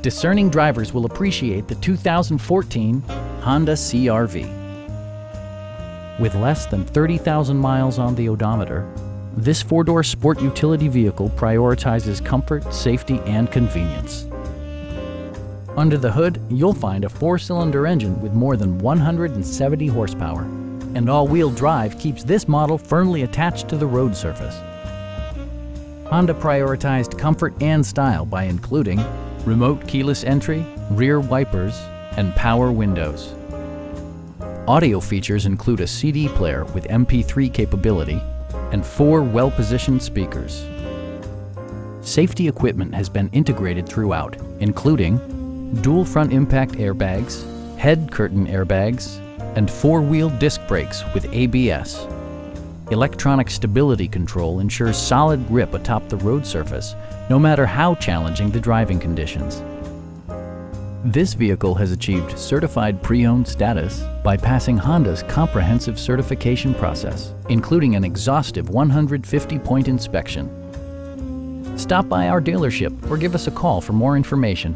discerning drivers will appreciate the 2014 Honda CR-V. With less than 30,000 miles on the odometer, this four-door sport utility vehicle prioritizes comfort, safety, and convenience. Under the hood, you'll find a four-cylinder engine with more than 170 horsepower, and all-wheel drive keeps this model firmly attached to the road surface. Honda prioritized comfort and style by including remote keyless entry, rear wipers, and power windows. Audio features include a CD player with MP3 capability and 4 well-positioned speakers. Safety equipment has been integrated throughout, including dual front impact airbags, head curtain airbags, and 4-wheel disc brakes with ABS. Electronic stability control ensures solid grip atop the road surface, no matter how challenging the driving conditions. This vehicle has achieved certified pre-owned status by passing Honda's comprehensive certification process, including an exhaustive 150-point inspection. Stop by our dealership or give us a call for more information.